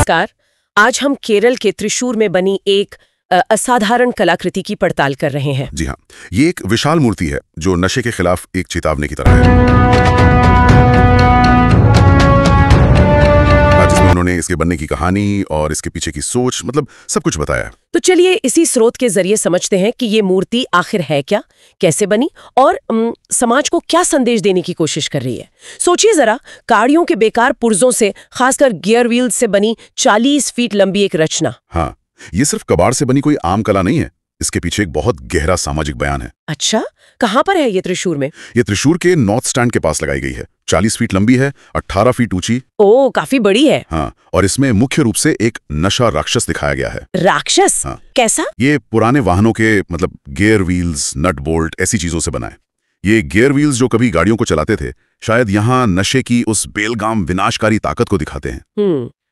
नमस्कार। आज हम केरल के त्रिशूर में बनी एक असाधारण कलाकृति की पड़ताल कर रहे हैं। जी हाँ, ये एक विशाल मूर्ति है जो नशे के खिलाफ एक चेतावनी की तरह है। जिसमें उन्होंने इसके बनने की कहानी और इसके पीछे की सोच, मतलब सब कुछ बताया है। तो चलिए इसी स्रोत के जरिए समझते हैं कि ये मूर्ति आखिर है क्या, कैसे बनी और समाज को क्या संदेश देने की कोशिश कर रही है। सोचिए जरा, गाड़ियों के बेकार पुर्जों से, खासकर गियर व्हील्स से बनी 40 फीट लंबी एक रचना। हाँ, ये सिर्फ कबाड़ से बनी कोई आम कला नहीं है। इसके पीछे एक बहुत गहरा सामाजिक बयान है। अच्छा, कहाँ पर है ये त्रिशूर में? ये त्रिशूर के नॉर्थ स्टैंड के पास लगाई गई है। 40 फीट लंबी है, 18 फीट ऊंची। ओह, काफी बड़ी है। हाँ, और इसमें मुख्य रूप से एक नशा राक्षस दिखाया गया है। राक्षस? हाँ। कैसा? ये पुराने वाहनों के मतलब गियर व्हील्स, नट बोल्ट ऐसी चीजों से बना है। ये गियर व्हील्स जो कभी गाड़ियों को चलाते थे, शायद यहाँ नशे की उस बेलगाम विनाशकारी ताकत को दिखाते हैं।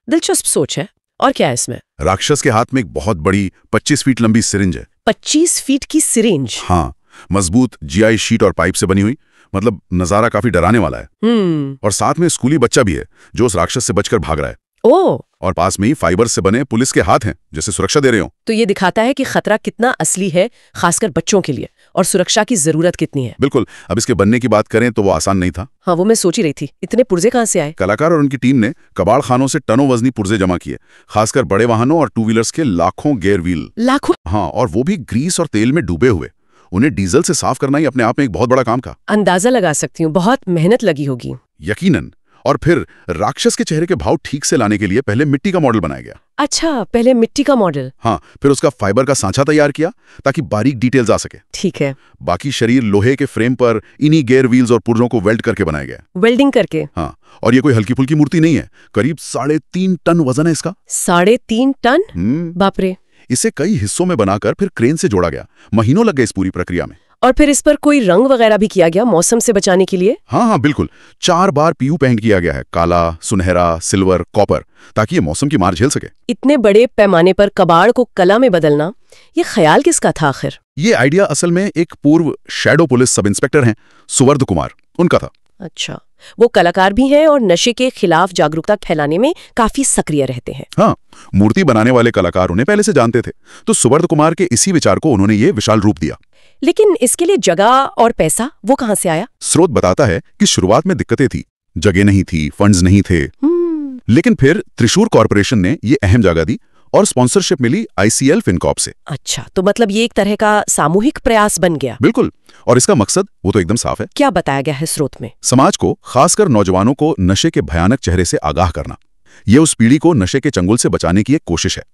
दिलचस्प सोच है। और क्या है इसमें? राक्षस के हाथ में एक बहुत बड़ी 25 फीट लंबी सिरिंज है। 25 फीट की सिरिंज? हाँ, मजबूत GI शीट और पाइप से बनी हुई। मतलब नजारा काफी डराने वाला है। और साथ में स्कूली बच्चा भी है जो उस राक्षस से बचकर भाग रहा है। ओह! और पास में ही फाइबर से बने पुलिस के हाथ हैं, जैसे सुरक्षा दे रहे हो। तो ये दिखाता है कि खतरा कितना असली है, खासकर बच्चों के लिए, और सुरक्षा की जरूरत कितनी है। बिल्कुल। अब इसके बनने की बात करें तो वो आसान नहीं था। हाँ, वो मैं सोच ही रही थी, इतने पुर्जे कहाँ से आए? कलाकार और उनकी टीम ने कबाड़ खानों से टनों वजनी पुर्जे जमा किए, खासकर बड़े वाहनों और 2 व्हीलर्स के लाखों गियर व्हील। लाखों? हाँ, और वो भी ग्रीस और तेल में डूबे हुए। उन्हें डीजल से साफ करना ही अपने आप में एक बहुत बड़ा काम था। अंदाजा लगा सकती हूँ, बहुत मेहनत लगी होगी। यकीनन। और फिर राक्षस के चेहरे के भाव ठीक से लाने के लिए पहले मिट्टी का मॉडल बनाया गया। अच्छा, पहले मिट्टी का मॉडल? हाँ, फिर उसका फाइबर का सांचा तैयार किया ताकि बारीक डिटेल्स आ सके। ठीक है। बाकी शरीर लोहे के फ्रेम पर इन्हीं गियर व्हील्स और पुर्जों को वेल्ड करके बनाया गया। वेल्डिंग करके? हाँ, और ये कोई हल्की फुल्की मूर्ति नहीं है। करीब 3.5 टन वजन है इसका। 3.5 टन? बाप रे। इसे कई हिस्सों में बनाकर फिर क्रेन से जोड़ा गया। महीनों लग गए इस पूरी प्रक्रिया में। और फिर इस पर कोई रंग वगैरह भी किया गया मौसम से बचाने के लिए? हाँ, बिल्कुल। 4 बार PU पेंट किया गया है, काला, सुनहरा, सिल्वर, कॉपर, ताकि ये मौसम की मार झेल सके। इतने बड़े पैमाने पर कबाड़ को कला में बदलना, ये ख्याल किसका था आखिर? ये आइडिया असल में एक पूर्व शैडो पुलिस सब इंस्पेक्टर हैं, सुवर्ध कुमार, उनका था। अच्छा, वो कलाकार भी हैं और नशे के खिलाफ जागरूकता फैलाने में काफी सक्रिय रहते हैं। हाँ, मूर्ति बनाने वाले कलाकार उन्हें पहले से जानते थे, तो सुवर्ध कुमार के इसी विचार को उन्होंने ये विशाल रूप दिया। लेकिन इसके लिए जगह और पैसा, वो कहाँ से आया? स्रोत बताता है कि शुरुआत में दिक्कतें थी, जगह नहीं थी, फंड्स नहीं थे। लेकिन फिर त्रिशूर कॉर्पोरेशन ने ये अहम जगह दी और स्पॉन्सरशिप मिली ICL फिनकॉर्प से। अच्छा, तो मतलब ये एक तरह का सामूहिक प्रयास बन गया। बिल्कुल। और इसका मकसद वो तो एकदम साफ है। क्या बताया गया है स्रोत में? समाज को, खासकर नौजवानों को नशे के भयानक चेहरे से आगाह करना। ये उस पीढ़ी को नशे के चंगुल से बचाने की एक कोशिश है।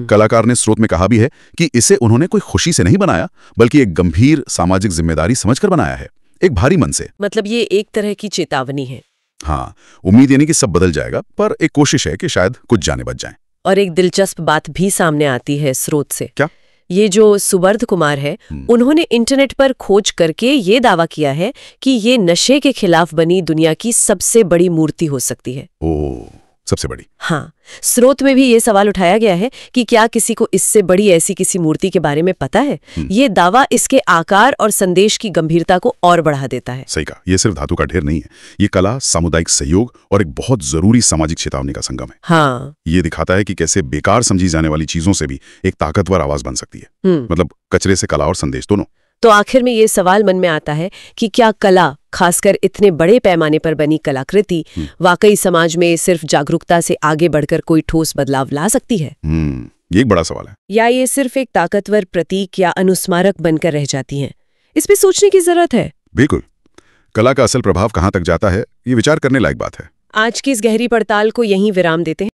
कलाकार ने स्रोत में कहा भी है कि इसे उन्होंने कोई खुशी से नहीं बनाया, बल्कि एक गंभीर सामाजिक जिम्मेदारी समझकर बनाया है, एक भारी मन से। मतलब ये एक तरह की चेतावनी है। हाँ, उम्मीद यानी कि सब बदल जाएगा, पर एक कोशिश है कि शायद कुछ जाने बच जाएं। और एक दिलचस्प बात भी सामने आती है स्रोत से। क्या? ये जो सुवर्ध कुमार है, उन्होंने इंटरनेट पर खोज करके ये दावा किया है कि ये नशे के खिलाफ बनी दुनिया की सबसे बड़ी मूर्ति हो सकती है। ओह, सबसे बड़ी? हाँ, स्रोत में भी ये सवाल उठाया गया है कि क्या किसी को इससे बड़ी ऐसी किसी मूर्ति के बारे में पता है? ये दावा इसके आकार और संदेश की गंभीरता को और बढ़ा देता है। सही कहा, ये सिर्फ धातु का ढेर नहीं है। ये कला, सामुदायिक सहयोग और एक बहुत जरूरी सामाजिक चेतावनी का संगम है। हाँ, ये दिखाता है कि कैसे बेकार समझी जाने वाली चीजों से भी एक ताकतवर आवाज बन सकती है। मतलब कचरे से कला और संदेश दोनों। तो आखिर में ये सवाल मन में आता है कि क्या कला, खासकर इतने बड़े पैमाने पर बनी कलाकृति, वाकई समाज में सिर्फ जागरूकता से आगे बढ़कर कोई ठोस बदलाव ला सकती है? ये एक बड़ा सवाल है। या ये सिर्फ एक ताकतवर प्रतीक या अनुस्मारक बनकर रह जाती हैं? इस पे सोचने की जरूरत है। बिल्कुल। कला का असल प्रभाव कहाँ तक जाता है, ये विचार करने लायक बात है। आज की इस गहरी पड़ताल को यहीं विराम देते हैं।